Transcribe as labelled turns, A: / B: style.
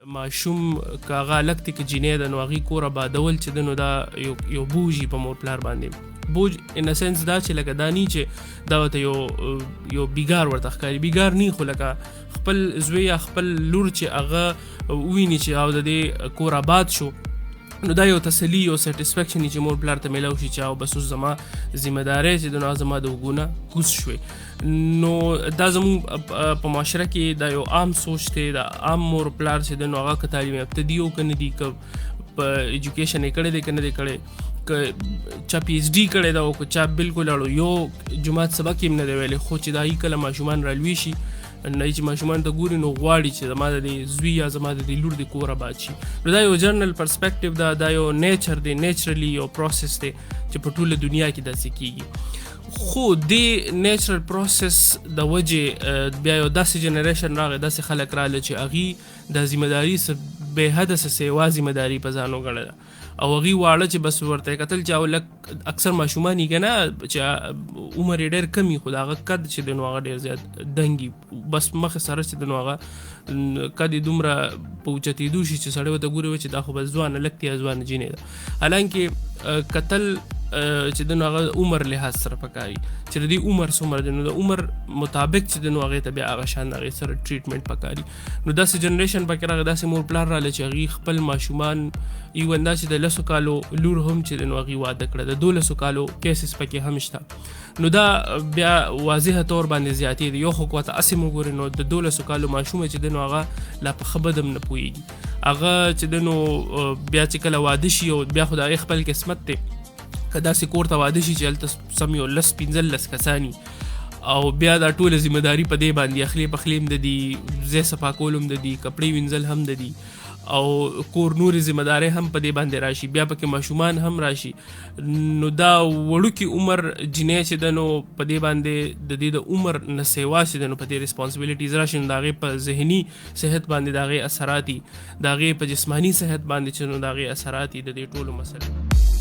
A: ماشوم که هغه هلک دی که جینۍ ده نو هغې کور آبادول چې ده نو دا یو بوج په مور پلار باندې بوج ان سنس دا چې لکه دا نی چې دا ورته یو بیګار ورته ښکاري بیګار نی خو لکه خپل زوی یا خپل لور چې هغه وویني چې او د دې کور آباد شو نو دا یو تسلي یو سیټسفیکشن چې مور پلار ته میلاو شي چې او بس اوس زما ذمهدارۍ چې د نو زما د اوږونه کوز شوې نو دا زموږ په معاشره کې دا یو عام سوچ دی دا عام مور پلار چې د نو هغه که تعلیم یافته دي او که نه دي که په ایجوکیشن یې کړی دی که نه دی کړی که چا پی ایچ ډي کړی ده او که چا بالکل اړو یو جماعت سبق یې هم نه دی ویلی خو چې دا کله ماشومان رالوي شي نه چې ماشومان ته ګوري نو غواړي چې زما د دې زوی یا زما د دې لور د کور آباد شي نو دا یو جرنل پرسپیکټیو دا یو نیچر دی نیچرلی یو پروسس دی چې په ټوله دنیا کې داسې کیږي خو دې نیچرل پروسس د وجې بیا یو داسې جنریشن راغی داسې خلک راغله چې هغې د ذمهداري بې حده سیوا ذمهداري په ځان وګڼله او هغوی واړه چې بس ورته یې کتل چې او لږ اکثر ماشومان یې که نه چې عمر یې ډېر کم وي خو د هغه قد چې دی نو هغه ډېر زیات دنګ بس مخې سره چې دی نو هغه قد یې دومره په اوچتېدو شي چې سړی ورته ګوري چې دا خو بس ځوانه لږ دی یا ځوانه جینۍ ده حالانکې کتل چې د نو هغه عمر لحاظ سره پکاري چې د دې عمر څومره دی نو د عمر مطابق چې د نو هغې ته بیا هغه شان د هغې سره ټریټمنټ پکاري نو داسې جنریشن پکې راغی داسې مور پلار راغله چې هغوی خپل ماشومان ایون دا چې د 10 کالو لور هم چې د نو هغوی واده کړه د 12 کالو کیسز پکې هم شته نو دا بیا واضحه طور باندې زیاتې دي یو خو که ورته هسې مو ګورې نو د 12 کالو ماشومه چې دی نو هغه لا په ښه بد هم نه پوهېږي هغه چې دی نو بیا چې کله واده شي او بیا خو د هغې خپل قسمت دی که داسې کور ته واده شي چې هلته سم یو 10-15 کسان او بیا دا ټوله ذمهداري په دې باندې اخلي پخلی هم د دي ځای صفا کول هم د دي کپړې وینځل هم د دي او کور نورې ذمهدارۍ هم په دې باندې راشي بیا پکې ماشومان هم راشي نو دا وړوکي عمر جینۍ چې ده نو په دې باندې د دې د عمر نه سیوا چې ده نو په دې ریسپانسبلیټیز راشي نو د هغې په ذهني صحت باندې د هغې اثرات دي د هغې په جسماني صحت باندې چې نو د هغې اثرات دي د دې ټولو مسلې